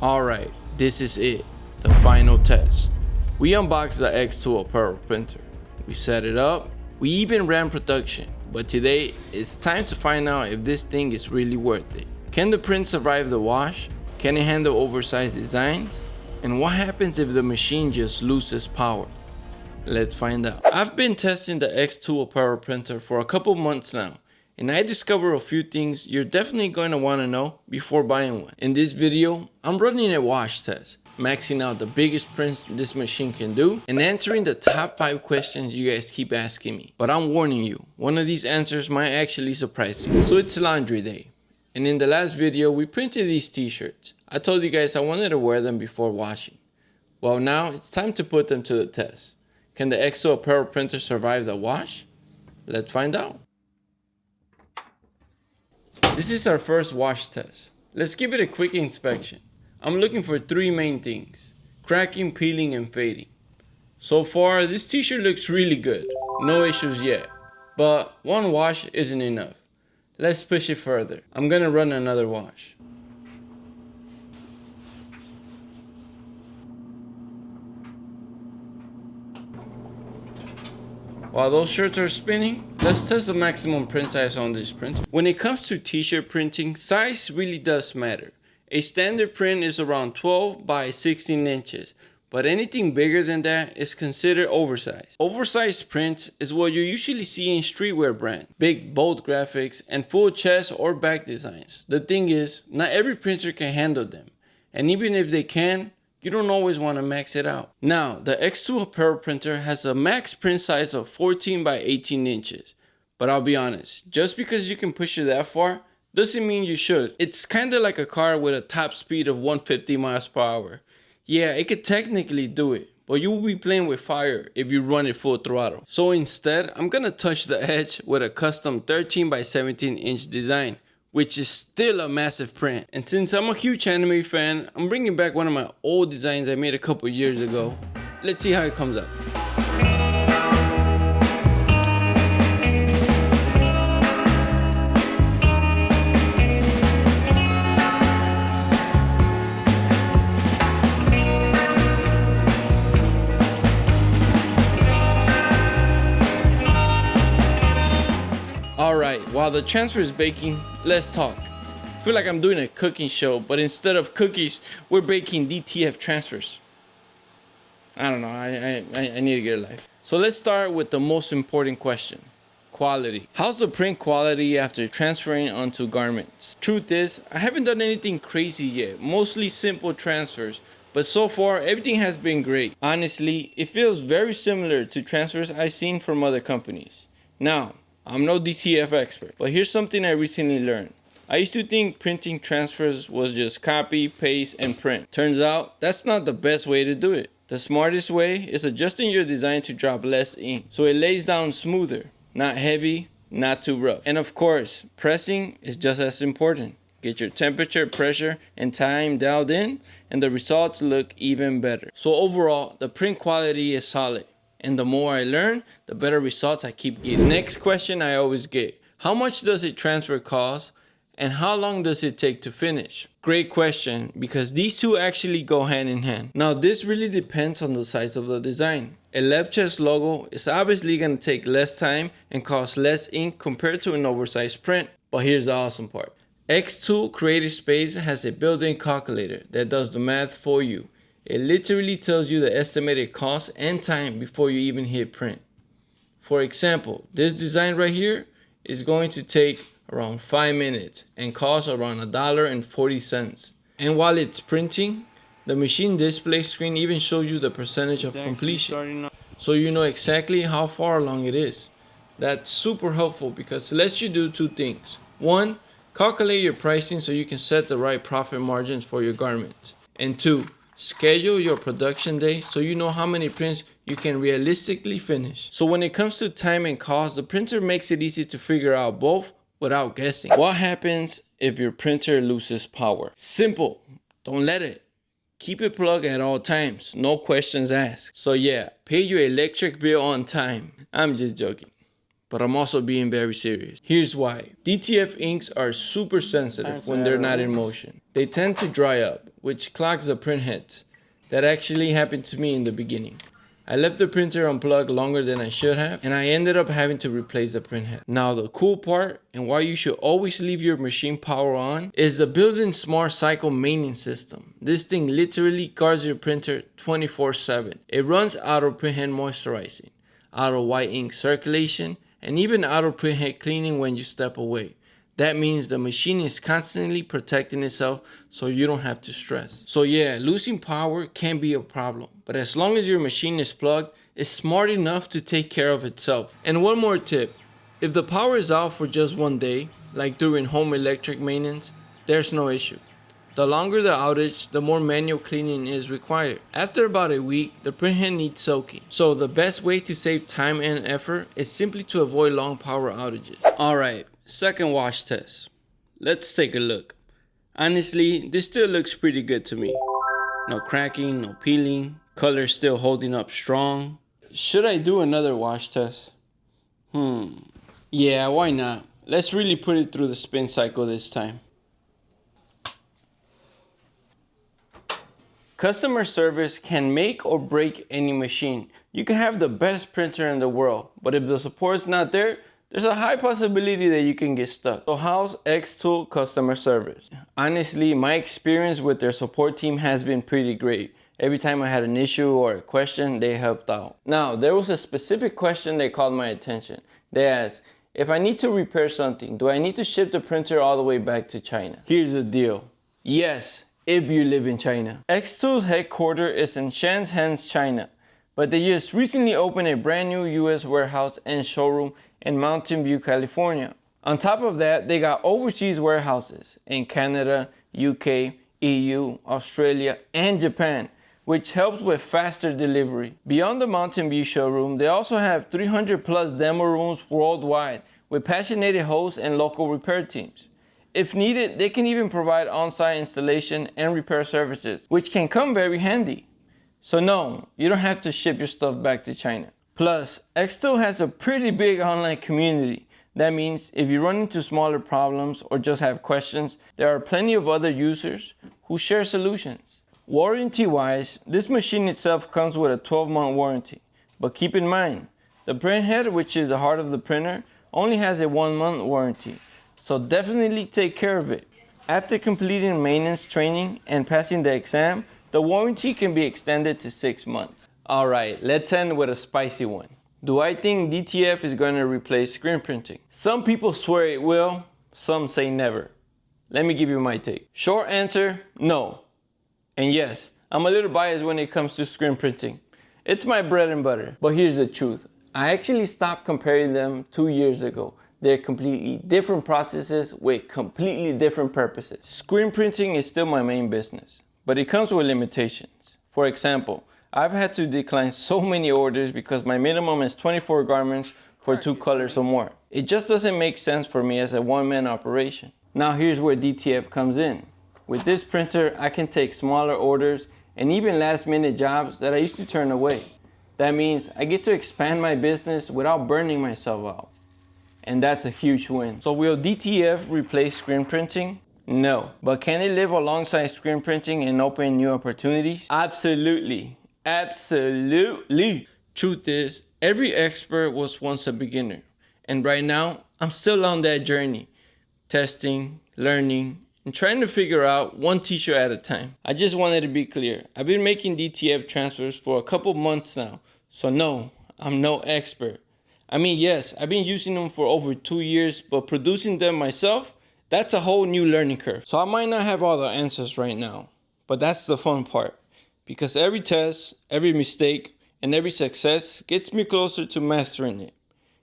Alright, this is it, the final test. We unboxed the xTool Apparel Printer. We set it up, we even ran production, but today it's time to find out if this thing is really worth it. Can the print survive the wash? Can it handle oversized designs? And what happens if the machine just loses power? Let's find out. I've been testing the xTool Apparel Printer for a couple months now, and I discovered a few things you're definitely going to want to know before buying one. In this video, I'm running a wash test, maxing out the biggest prints this machine can do, and answering the top 5 questions you guys keep asking me. But I'm warning you, one of these answers might actually surprise you. So it's laundry day, and in the last video, we printed these t-shirts. I told you guys I wanted to wear them before washing. Well, now it's time to put them to the test. Can the xTool Apparel Printer survive the wash? Let's find out. This is our first wash test. Let's give it a quick inspection. I'm looking for 3 main things: cracking, peeling, and fading. So far, this t-shirt looks really good. No issues yet. But one wash isn't enough. Let's push it further. I'm gonna run another wash. While those shirts are spinning, let's test the maximum print size on this printer. When it comes to t-shirt printing, size really does matter. A standard print is around 12 by 16 inches, but anything bigger than that is considered oversized. Oversized print is what you usually see in streetwear brands, big bold graphics and full chest or back designs. The thing is, not every printer can handle them, and even if they can, you don't always want to max it out. Now, the xTool Apparel Printer has a max print size of 14 by 18 inches. But I'll be honest, just because you can push it that far, doesn't mean you should. It's kinda like a car with a top speed of 150 miles per hour. Yeah, it could technically do it, but you will be playing with fire if you run it full throttle. So instead, I'm gonna touch the edge with a custom 13 by 17 inch design, which is still a massive print. And since I'm a huge anime fan, I'm bringing back one of my old designs I made a couple years ago. Let's see how it comes out. Alright, while the transfer is baking, let's talk. I feel like I'm doing a cooking show, but instead of cookies, we're baking DTF transfers. I don't know, I need to get a life. So let's start with the most important question: quality. How's the print quality after transferring onto garments? Truth is, I haven't done anything crazy yet, mostly simple transfers, but so far everything has been great. Honestly, it feels very similar to transfers I've seen from other companies. Now, I'm no DTF expert, but here's something I recently learned. I used to think printing transfers was just copy, paste, and print. Turns out, that's not the best way to do it. The smartest way is adjusting your design to drop less ink, so it lays down smoother, not heavy, not too rough. And of course, pressing is just as important. Get your temperature, pressure, and time dialed in, and the results look even better. So overall, the print quality is solid. And the more I learn, the better results I keep getting. Next question I always get: how much does a transfer cost, and how long does it take to finish? Great question, because these two actually go hand in hand. Now, this really depends on the size of the design. A left chest logo is obviously going to take less time and cost less ink compared to an oversized print. But here's the awesome part: xTool Creative Space has a built-in calculator that does the math for you. It literally tells you the estimated cost and time before you even hit print. For example, this design right here is going to take around 5 minutes and cost around $1.40. And while it's printing, the machine display screen even shows you the percentage of completion, so you know exactly how far along it is. That's super helpful because it lets you do 2 things. 1, calculate your pricing so you can set the right profit margins for your garments. And 2, schedule your production day so you know how many prints you can realistically finish. So when it comes to time and cost, the printer makes it easy to figure out both without guessing. What happens if your printer loses power? Simple, don't let it. Keep it plugged at all times, no questions asked. So yeah, pay your electric bill on time. I'm just joking. but I'm also being very serious. Here's why. DTF inks are super sensitive when they're not in motion. They tend to dry up, which clogs the print heads. That actually happened to me in the beginning. I left the printer unplugged longer than I should have, and I ended up having to replace the print head. Now the cool part, and why you should always leave your machine power on, is the built-in smart cycle maintenance system. This thing literally guards your printer 24/7. It runs auto print head moisturizing, auto white ink circulation, and even auto print head cleaning when you step away. That means the machine is constantly protecting itself so you don't have to stress. So yeah, losing power can be a problem, but as long as your machine is plugged, it's smart enough to take care of itself. And one more tip, if the power is out for just one day, like during home electric maintenance, there's no issue. The longer the outage, the more manual cleaning is required. After about a week, the print head needs soaking. So the best way to save time and effort is simply to avoid long power outages. Alright. Second wash test. Let's take a look. Honestly, this still looks pretty good to me. No cracking, no peeling, color still holding up strong. Should I do another wash test? Yeah, why not? Let's really put it through the spin cycle this time. Customer service can make or break any machine. You can have the best printer in the world, but if the support's not there, there's a high possibility that you can get stuck. So how's xTool customer service? Honestly, my experience with their support team has been pretty great. Every time I had an issue or a question, they helped out. Now, there was a specific question that caught my attention. They asked, if I need to repair something, do I need to ship the printer all the way back to China? Here's the deal. Yes, if you live in China. xTool's headquarters is in Shenzhen, China, but they just recently opened a brand new US warehouse and showroom in Mountain View, California. On top of that, they got overseas warehouses in Canada, UK, EU, Australia, and Japan, which helps with faster delivery. Beyond the Mountain View showroom, they also have 300 plus demo rooms worldwide with passionate hosts and local repair teams. If needed, they can even provide on-site installation and repair services, which can come very handy. So no, you don't have to ship your stuff back to China. Plus, xTool has a pretty big online community. That means if you run into smaller problems or just have questions, there are plenty of other users who share solutions. Warranty-wise, this machine itself comes with a 12-month warranty. But keep in mind, the print head, which is the heart of the printer, only has a 1-month warranty. So definitely take care of it. After completing maintenance training and passing the exam, the warranty can be extended to 6 months. Alright, let's end with a spicy one. Do I think DTF is going to replace screen printing? Some people swear it will, some say never. Let me give you my take. Short answer, no. And yes, I'm a little biased when it comes to screen printing. It's my bread and butter. But here's the truth. I actually stopped comparing them 2 years ago. They're completely different processes with completely different purposes. Screen printing is still my main business, but it comes with limitations. For example, I've had to decline so many orders because my minimum is 24 garments for 2 colors or more. It just doesn't make sense for me as a one-man operation. Now here's where DTF comes in. With this printer, I can take smaller orders and even last-minute jobs that I used to turn away. That means I get to expand my business without burning myself out. And that's a huge win. So will DTF replace screen printing? No. But can it live alongside screen printing and open new opportunities? Absolutely. Absolutely. Truth is, every expert was once a beginner. And right now, I'm still on that journey. Testing, learning, and trying to figure out one t-shirt at a time. I just wanted to be clear. I've been making DTF transfers for a couple months now. So no, I'm no expert. I mean, yes, I've been using them for over 2 years, but producing them myself, that's a whole new learning curve. So I might not have all the answers right now, but that's the fun part. Because every test, every mistake, and every success gets me closer to mastering it.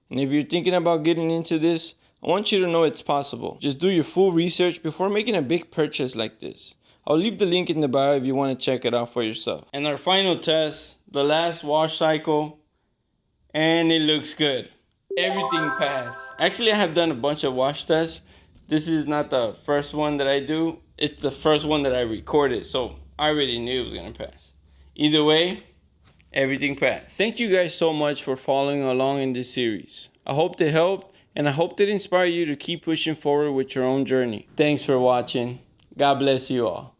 And if you're thinking about getting into this, I want you to know it's possible. Just do your full research before making a big purchase like this. I'll leave the link in the bio if you want to check it out for yourself. And our final test, the last wash cycle, and it looks good. Everything passed. Actually, I have done a bunch of wash tests. This is not the first one that I do. It's the first one that I recorded, so I already knew it was gonna pass. Either way, everything passed. Thank you guys so much for following along in this series. I hope they helped, and I hope it inspired you to keep pushing forward with your own journey. Thanks for watching. God bless you all.